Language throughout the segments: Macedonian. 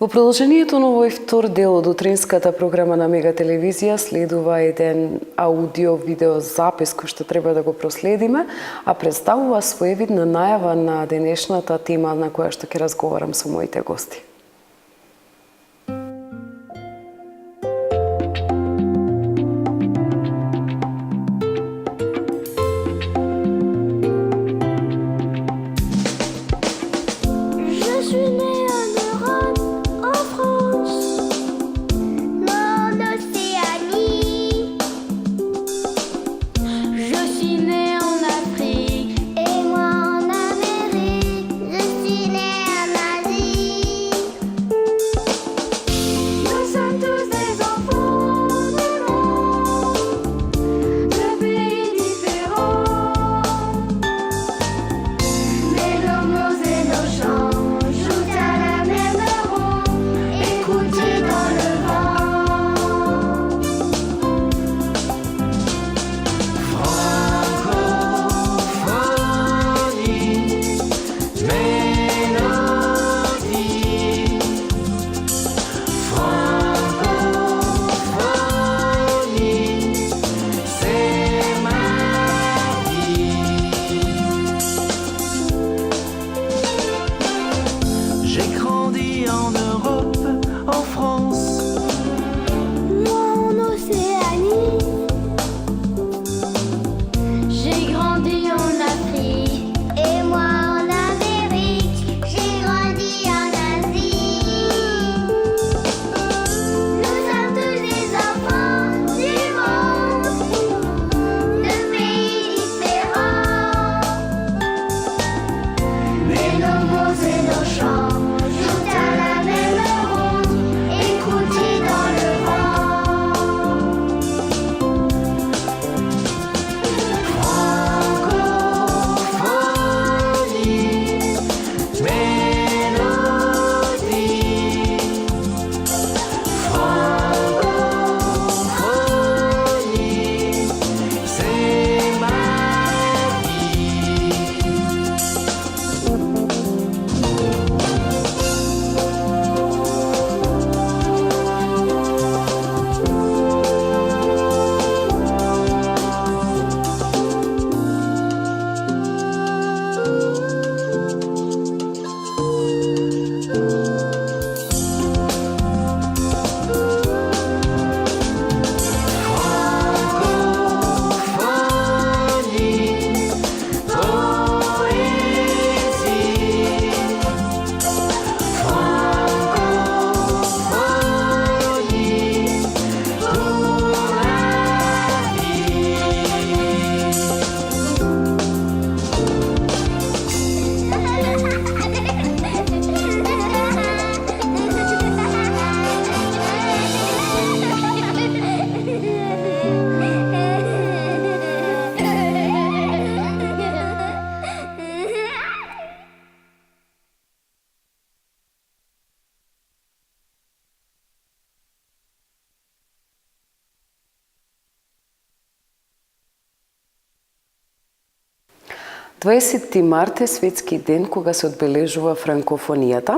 Во продолжението на овој втор дел од утринската програма на Мега телевизија следува еден аудио-видео запис кој што треба да го проследиме, а представува своевидна најава на денешната тема на која што ќе разговарам со моите гости. Дваесетти март е светски ден кога се одбележува франкофонијата.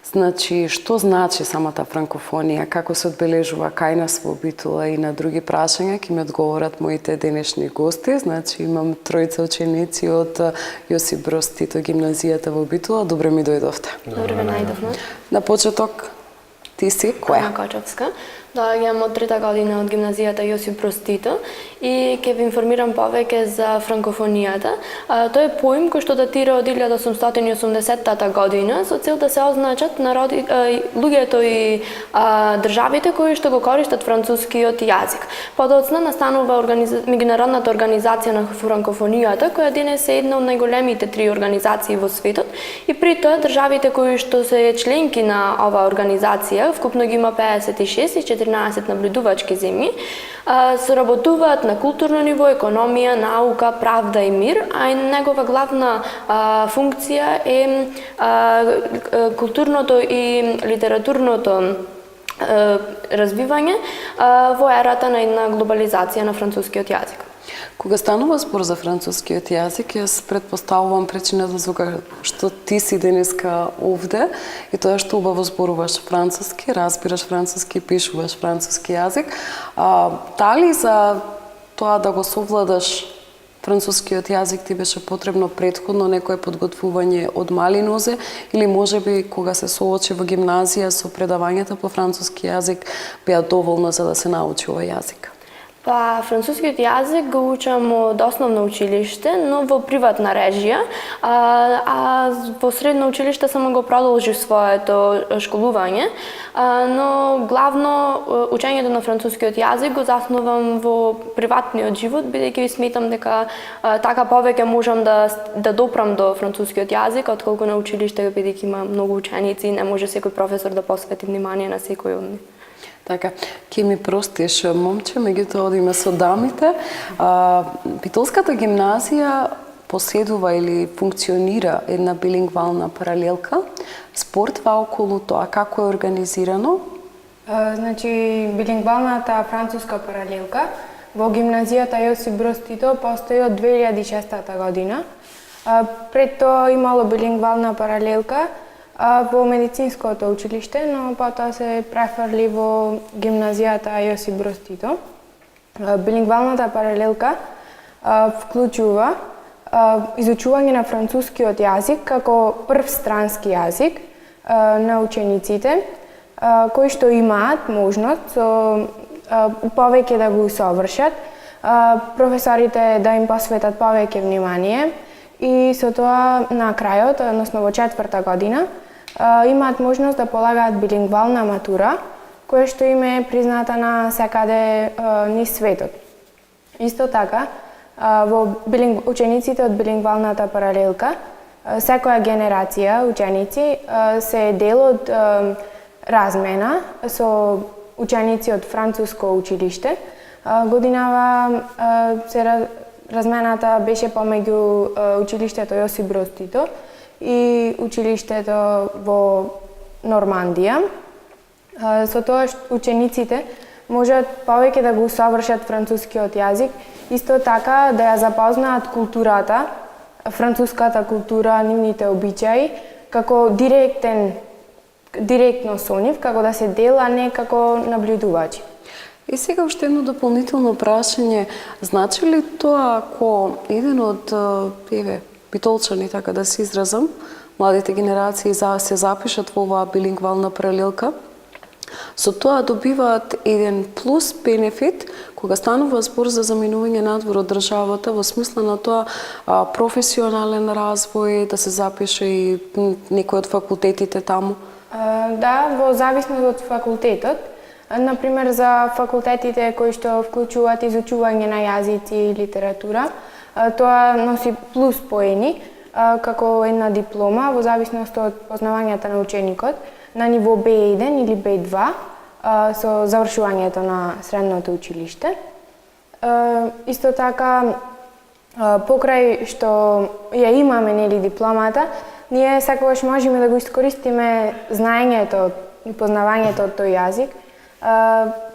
Значи, што значи самата франкофонија, како се одбележува кај нас во Битола и на други прашања, ќе ми одговорат моите денешни гости. Значи, имам тројца ученици од Јосип Броз Тито гимназијата во Битола. Добре ми дојдовте. Добре ве најдовме. На почеток, ти си која? Ана Качовска. Доаѓам од трета година од гимназијата Јосип Броз Тито и ќе ви информирам повеќе за франкофонијата. Тој е поим кој што датира од 1880 година со цел да се означат луѓето и државите кои што го користат францускиот јазик. Подоцна настанува меѓународната организација на франкофонијата, која денес е една од најголемите три организации во светот и при тоа државите кои што се членки на оваа организација, вкупно ги има 56 и 14 наблюдувачки земји, соработуваат на културно ниво, економија, наука, правда и мир, а и негова главна функција е културното и литературното развивање во ерата на една глобализација на францускиот јазик. Кога станува збор за францускиот јазик, јас претпоставувам причината за што ти си денеска овде и тоа што убаво зборуваш француски, разбираш француски, пишуваш француски јазик. Дали за тоа да го совладаш францускиот јазик ти беше потребно претходно некое подготвување од мали нозе или можеби кога се соочи во гимназија со предавањата по француски јазик беа доволно за да се научи овој јазик? Па, францускиот јазик го учам од основно училиште, но во приватна режија, а во средно училиште само го продолжив своето школување, но главно учењето на францускиот јазик го заснувам во приватниот живот, бидејќи сметам дека така повеќе можам да допрам до францускиот јазик, отколку на училиште, бидејќи има многу ученици и не може секој професор да посвети внимание на секој од нив. Така, ке ми простиш, момче, меѓутоа одиме со дамите. Битолската гимназија поседува или функционира една билингвална паралелка. Спорт околу тоа, како е организирано? Значи, билингвалната француска паралелка во гимназијата Јосип Броз Тито постои од 2006 година. Пред тоа имало билингвална паралелка во медицинското училиште, но потоа се префрли во гимназијата Јосип Броз Тито. Билингвалната паралелка вклучува изучување на францускиот јазик како прв странски јазик на учениците, кои што имаат можност со повеќе да го усовршат, професорите да им посветат повеќе внимание и со тоа на крајот, односно во 4-та година, имаат можност да полагаат билингвална матура, која што им е призната на секаде низ светот. Исто така, во учениците од билингвалната паралелка, секоја генерација ученици се дел од размена со ученици од француско училиште. Годинава размената беше помеѓу училиштето Јосип Броз Тито и училиштето во Нормандија. Со тоа учениците можат повеќе да го усовршат францускиот јазик, исто така да ја запознаат културата, француската култура, нивните обичаи, како директно со нив, како да се дел, а не како наблюдувачи. И сега уште едно дополнително прашање, значи ли тоа ако еден од битолчани, така да се изразам, младите генерации се запишат во оваа билингвална паралелка, со тоа добиваат еден плюс бенефит кога станува збор за заминување надвор од државата во смисла на тоа професионален развој, да се запише и некој од факултетите таму? Да, во зависност од факултетот. Например, за факултетите кои што вклучуваат изучување на јазици и литература, тоа носи плюс поени, како една диплома, во зависност од познавањата на ученикот, на ниво B1 или B2, со завршувањето на средното училиште. Исто така, покрај што ја имаме нели дипломата, ние секогаш можеме да го искористиме знаењето и познавањето од тој јазик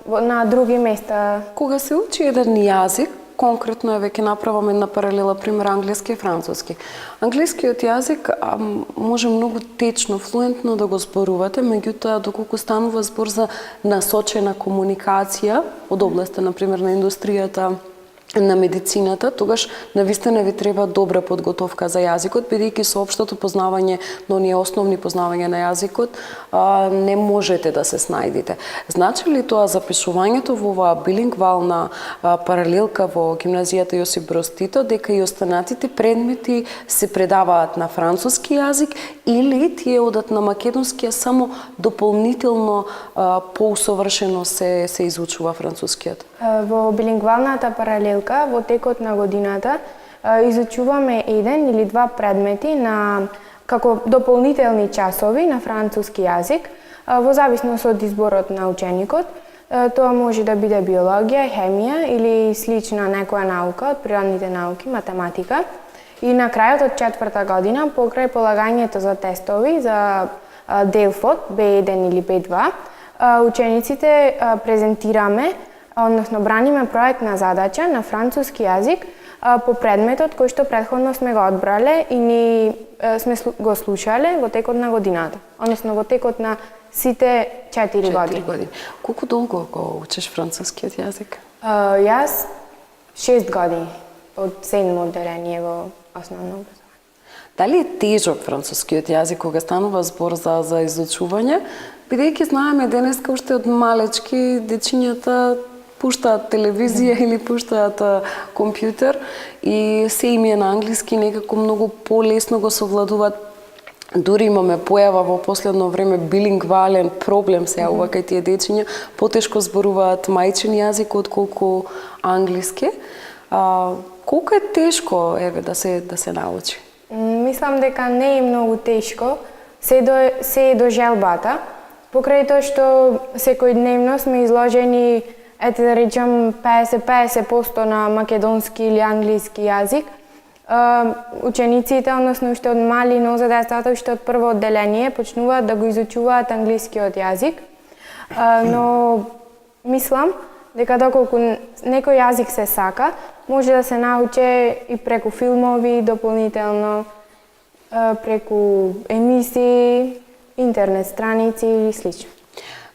на други места. Кога се учи еден јазик, конкретно е веќе направам една паралела, пример англиски и француски. Англискиот јазик може многу течно, флуентно да го зборувате, меѓутоа доколку станува збор за насочена комуникација од областа, например, на индустријата, на медицината, тогаш навистина ви треба добра подготовка за јазикот, бидејќи со општото познавање на оние основни познавања на јазикот не можете да се снајдите. Значи ли тоа запишувањето во оваа билингвална паралелка во гимназијата Јосип Броз Тито дека и останатите предмети се предаваат на француски јазик или тие одат на македонски, а само дополнително поусовршено се изучува францускиот? Во билингвалната паралелка во текот на годината изучуваме еден или два предмети како дополнителни часови на француски јазик, во зависност од изборот на ученикот. Тоа може да биде биологија, хемија или слична некоја наука од природните науки, математика. И на крајот од 4-та година, покрај полагањето за тестови за ДЕЛФОТ, B1 или B2, учениците презентираме односно браниме проектна задача на француски јазик по предметот кој што претходно сме го одбрале и ни сме го слушале во текот на годината, односно во текот на сите 4 години. Колку долго го учиш францускиот јазик? Јас 6 години, од 7 одделение во основно образование. Дали е тежок францускиот јазик кога станува збор за изучување? Бидејќи знаеме денеска уште од малечки дечињата пуштаат телевизија или пуштаат компјутер и се им е на англиски, некако многу полесно го совладуваат. Дури имаме појава во последно време билингвален проблем се јавува кај тие дечиња, потешко зборуваат мајчин јазик отколку англиски. Колку е тешко да се научи? Мислам дека не е многу тешко, се е до желбата, покрај тоа што секојдневно сме изложени, ете да речем 50% на македонски или англиски јазик. Учениците, односно уште од мали нозе децата, уште од прво одделение почнуваат да го изучуваат англискиот јазик, но мислам дека доколку некој јазик се сака, може да се научи и преку филмови, дополнително преку емисии, интернет страници и слично.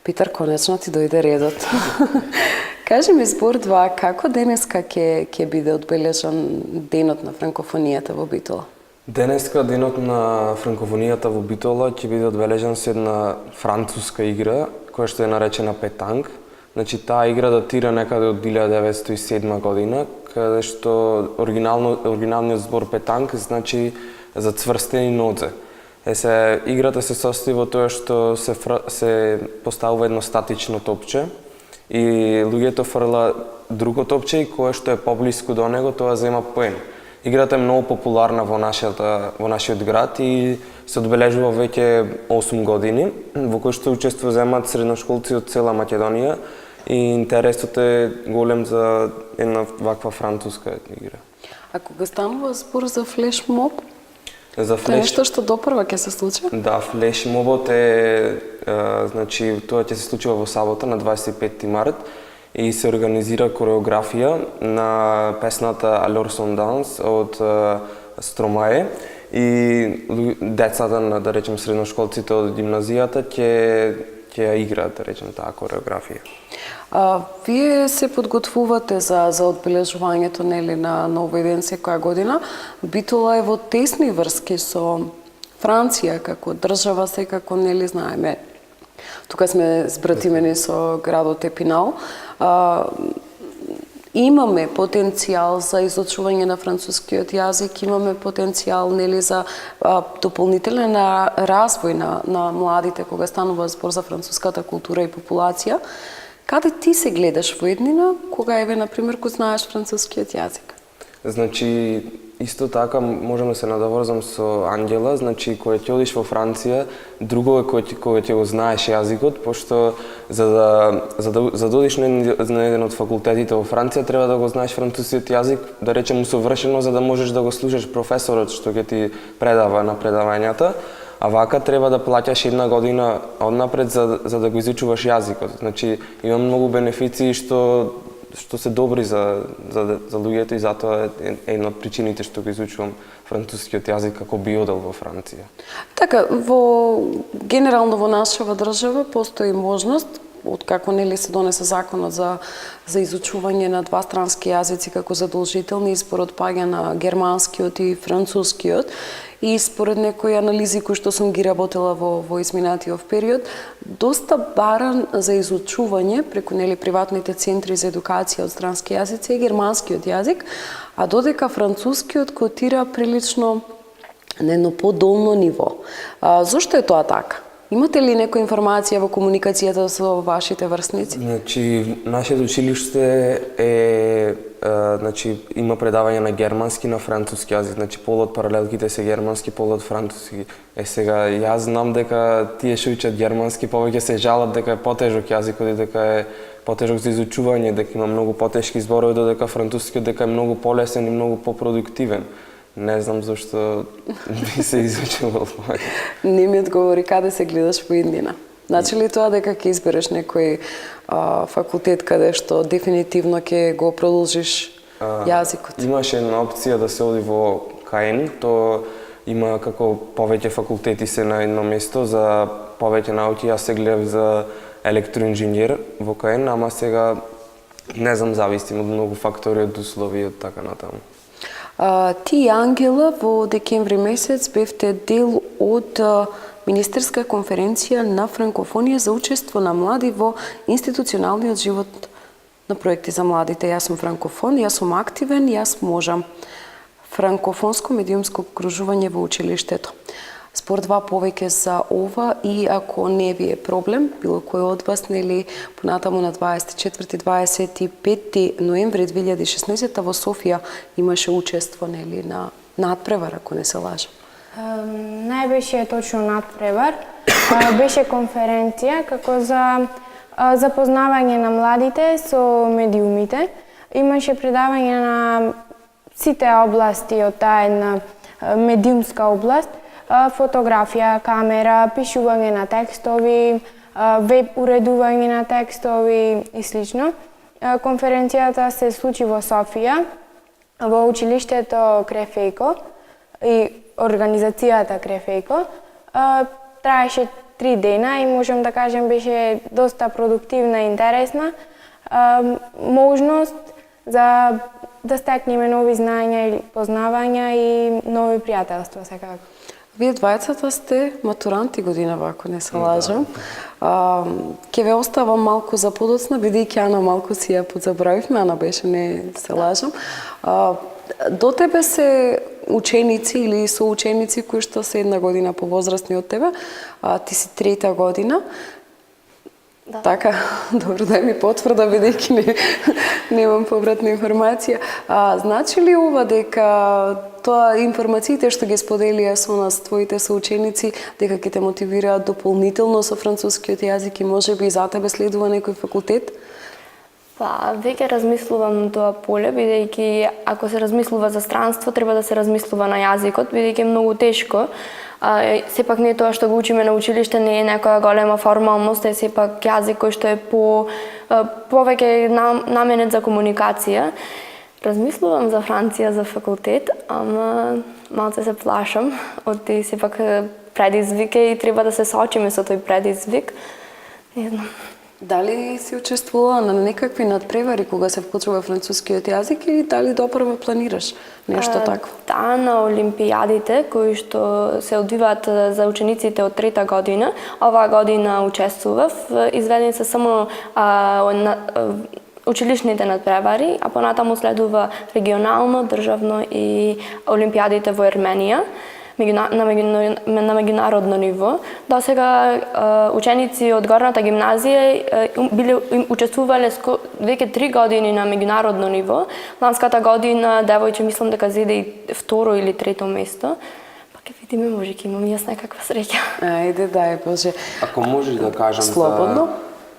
Питер, конечно ти дојде редот. Кажи ми збор 2, како денеска ќе биде одбележан денот на франкофонијата во Битола? Денеска денот на франкофонијата во Битола ќе биде одбележан со една француска игра, која што е наречена петанг. Значи, таа игра датира некаде од 1907 година, каде што оригиналниот збор петанг значи за цврстени нозе. Играта се состои во тоа што се поставува едно статично топче и луѓето фрла друго топче и кое што е поблиску до него, тоа зема поен. Играта е многу популарна во нашиот град и се одбележува веќе 8 години, во кој што земаат средношколци од цела Македонија и интересот е голем за една ваква француска игра. А кога станува збор за флешмоб, за тоа е нешто што допрва ќе се случи? Да, флешмобот е, значи, тоа ќе се случува во сабота на 25 март и се организира кореографија на песната Alors son danse од Стромае и децата, да речем средношколците од гимназијата ќе ја играат, да речем, таа кореографија. Вие се подготвувате за одбележувањето на Новој ден секоја година. Битола е во тесни врски со Франција како држава, секако знаеме. Тука сме збратимени со градот Епинал. Имаме потенцијал за изучување на францускиот јазик, имаме потенцијал за дополнителен развој на младите кога станува збор за француската култура и популација. Каде ти се гледаш во еднина, кога например, кој знаеш францускиот јазик? Значи, исто така можам да се надоврзам со Ангела, значи, кога ќе одиш во Франција, друго е кога ќе го знаеш јазикот, пошто за да одиш на еден од факултетите во Франција, треба да го знаеш францускиот јазик, да речем усовршено, за да можеш да го слушаш професорот што ќе ти предава на предавањата. А вака треба да плаќаш една година однапред за да го изучуваш јазикот. Значи, има многу бенефиции што се добри за луѓето и затоа е една од причините што го изучувам францускиот јазик како би одел во Франција. Така, генерално во нашава држава постои можност, откако се донесе законот за изучување на двастрански јазици како задолжителни, според паѓа на германскиот и францускиот, и според некои анализи кои што сум ги работела во изминатиот период, доста баран за изучување преку приватните центри за едукација од странски јазици е германскиот јазик, а додека францускиот котира прилично на едно подолно ниво. Зошто е тоа така? Имате ли некоја информација во комуникацијата со вашите врсници? Значи, нашето училиште има предавање на германски и на француски јазик, значи полот паралелките се германски, полот француски. Сега јас знам дека тие што учат германски повеќе се жалат дека е потежок јазикот и дека е потежок за изучување, дека има многу потешки зборови, додека францускиот дека е многу полесен и многу попродуктивен. Не знам зашто би се изучувал. Не ми одговори каде се гледаш во иднина. Значи ли тоа дека ќе избереш некој факултет каде што дефинитивно ќе го продолжиш јазикот? Имаше една опција да се оди во КН, то има како повеќе факултети се на едно место за повеќе науки. Јас се гледав за електроинженер во КН, ама сега не знам, зависи од многу фактори, од услови и од така натаму. Ти и Ангела во декември месец бевте дел од Министерска конференција на франкофонија за учество на млади во институционалниот живот на проекти за младите. Јас сум франкофон, јас сум активен, јас можам. Франкофонско медиумско обкружување во училиштето. Според повеќе за ова и ако не ви е проблем, било кој од вас, нели, понатаму на 24-25 ноември 2016 во Софија имаше учество, нели, на надпревар, ако не се лажам. Не беше точно надпревар, беше конференција како за запознавање на младите со медиумите. Имаше предавање на сите области од таа една медиумска област, фотографија, камера, пишување на текстови, веб уредување на текстови и слично. Конференцијата се случи во Софија, во училиштето Крефејко и организацијата Крефејко. Траеше 3 дена и можам да кажем беше доста продуктивна и интересна. Можност за да стекнеме нови знаења или познавања и нови пријателства секако. Вие двајцата сте матуранти годинава, ако не се лажам. Ке ве оставам малку за подоцна, бидејќи Ана малку си ја подзабравивме, Ана беше, не се лажам. До тебе се ученици или соученици кои што се 1 година повозрастни од тебе, ти си 3-та година. Да. Така, добро, дај ми потврда, бидејќи немам повратна информација. Значи ли ова дека тоа информациите што ги споделија со нас твоите соученици, дека ќе те мотивираат дополнително со францускиот јазик и можеби и за тебе следува некој факултет? Па, веќе размислувам на тоа поле, бидејќи ако се размислува за странство, треба да се размислува на јазикот, бидејќи е многу тешко. Сепак не тоа што го учиме на училиште не е некоја голема формалност, е сепак јазик кој што е повеќе наменет за комуникација. Размислувам за Франција за факултет, ама малце се плашам од тие сепак предизвик и треба да се соочиме со тој предизвик. Не знам. Дали си учествувала на некакви надпревари кога се вклучува францускиот јазик или дали допрва планираш нешто такво? Да, на олимпијадите кои што се одвиваат за учениците од 3-та година, оваа година учествував. Изведени се само училишните надпревари, а понатаму следува регионално, државно и олимпијадите во Ерменија на меѓународно ниво. До сега ученици од горната гимназија учествувале веќе 3 години на меѓународно ниво. Ланската година девојче мислам дека зеде и 2-ро или 3-то место. Па ќе видиме, може ќе имам јас некаква среќа. Ајде, дај Боже. Ако можеш да кажам слободно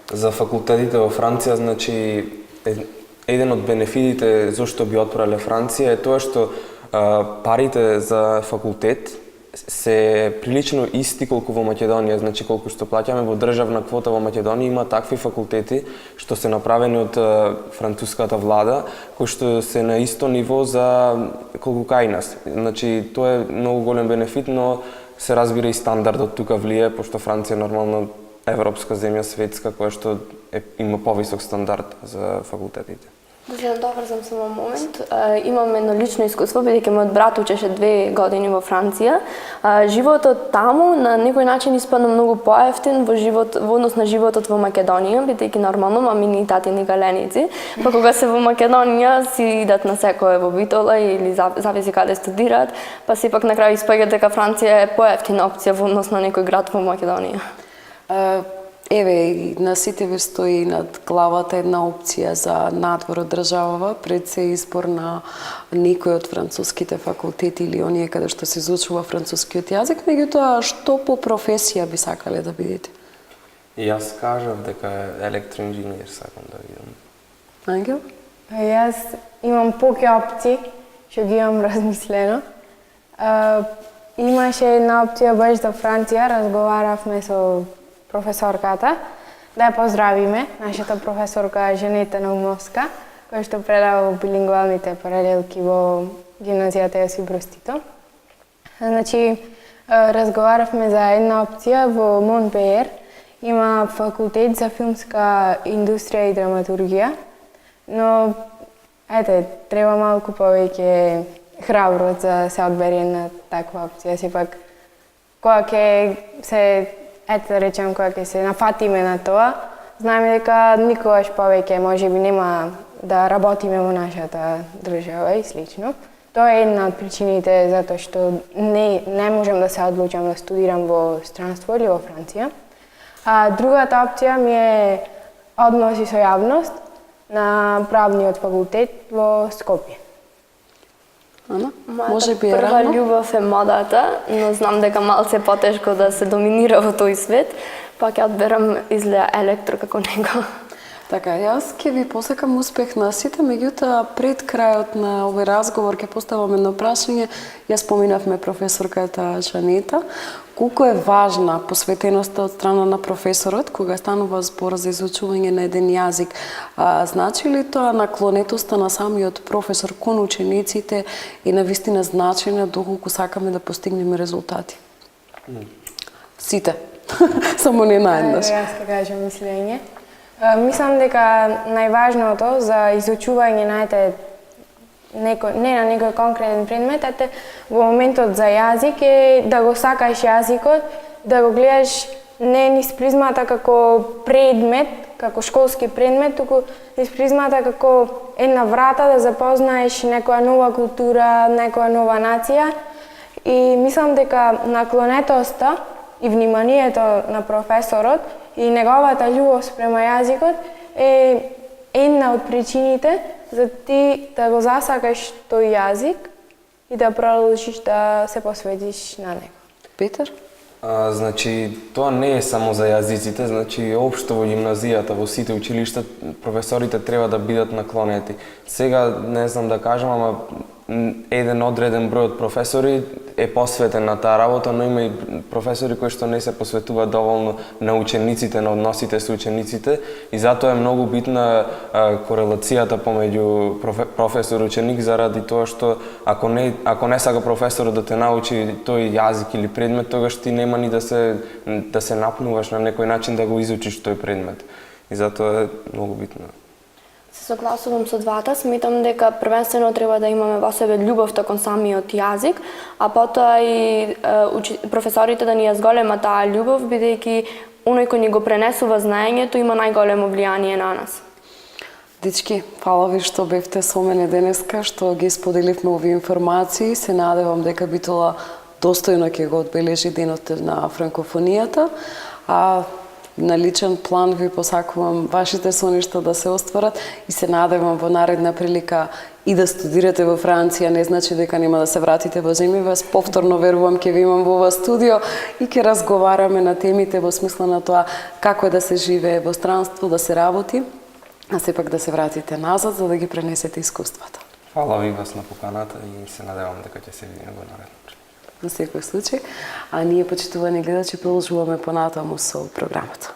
за факултетите во Франција, значи еден од бенефитите зошто би отправиле Франција е тоа што парите за факултет се прилично исти колку во Македонија, значи колку што плаќаме во државна квота во Македонија, има такви факултети што се направени од француската влада, кои што се на исто ниво за колку кај нас. Значи тоа е многу голем бенефит, но се разбира и стандардот тука влие, пошто Франција е нормално европска земја, светска, која што има повисок стандард за факултетите. Да се доврзам само момент. Имам едно лично искуство, бидејќи мојот брат учеше 2 години во Франција. Животот таму на некој начин испадна многу поевтин во однос на животот во Македонија, бидејќи нормално мамини и татини галеници. Па кога се во Македонија си идат на секое во Битола или зависи каде студираат, па сепак на крај испаѓа дека Франција е поевтина опција во однос на некој град во Македонија. Еве, на сите ви стои над главата една опција за надвор од државава, пред се избор на некој од француските факултети или оние каде што се изучува францускиот јазик, меѓутоа што по професија би сакале да бидете? Јас кажав дека електроинженер сакам да бидам. Ангел? Јас имам поќе опции, што ги имам размислено. Имаше една опција баш за Франција, разговаравме со професорката, да ја поздравиме, нашата професорка Жанета Наумовска, која што предава билингвалните паралелки во гимназијата Јосип Брз Тито. Значи, разговаравме за една опција во Монпејер. Има факултет за филмска индустрија и драматургија, но треба малку повеќе храброст за се одбере на таква опција. Сепак, кога ќе се, да речем, кога ќе се нафатиме на тоа, знаеме дека никогаш повеќе можеби нема да работиме во нашата држава и слично. Тоа е една од причините затоа што не можам да се одлучам да студирам во странство или во Франција. А другата опција ми е односи со јавност на правниот факултет во Скопје. Ана, Мојата би е прва рано. љубов е модата, но знам дека малце потешко да се доминира во тој свет, па ќе одберам изгледа електро како него. Така, јас ќе ви посакам успех на сите, меѓутоа пред крајот на овој разговор ќе поставам едно прашање. Ја споминавме професорката Жанета. Колку е важна посветеноста од страна на професорот кога станува збор за изучување на еден јазик? Значи ли тоа наклонетоста на самиот професор кон учениците и навистина значајна доколку сакаме да постигнеме резултати? Сите. Само не наеднаш. Јас ќе кажам мислење. Мислам дека најважното за изучување на не на некој конкретен предмет, во моментот за јазик е да го сакаш јазикот, да го гледаш не низ призмата како предмет, како школски предмет, туку низ призмата како една врата да запознаеш некоја нова култура, некоја нова нација. И мислам дека наклонетоста и вниманието на професорот и неговата љубов спрема јазикот е една од причините за ти да го засакаш тој јазик и да продолжиш да се посветиш на него. Петер? Значи, тоа не е само за јазиците, значи општо во гимназијата, во сите училишта, професорите треба да бидат наклонети. Сега не знам да кажам, ама еден одреден број од професори е посветен на таа работа, но има и професори кои што не се посветуваат доволно на учениците, на односите со учениците и затоа е многу битна корелацијата помеѓу професор и ученик заради тоа што ако не сака професорот да те научи тој јазик или предмет, тогаш ти нема ни да се напнуваш на некој начин да го изучиш тој предмет. И затоа е многу битно. Се согласувам со двата, сметам дека првенствено треба да имаме во себе љубовта кон самиот јазик, а потоа и професорите да ни ја зголема таа љубов, бидејќи оној кој ни го пренесува знаењето има најголемо влијание на нас. Дечки, фала ви што бевте со мене денеска, што ги споделивме овие информации. Се надевам дека битола достојно ќе го одбележи денот на франкофонијата, а на личен план ви посакувам вашите соништа да се остварат и се надевам во наредна прилика и да студирате во Франција, не значи дека нема да се вратите во земја, вас повторно верувам ќе ви имам во ова студио и ќе разговараме на темите во смисла на тоа како е да се живее во странство, да се работи, а сепак да се вратите назад за да ги пренесете искуствата. Фала ви вас на поканата и се надевам дека ќе се видиме во наредна прилика. На секој случај, а ние, почитувани гледачи, продолжуваме понатаму со програмата.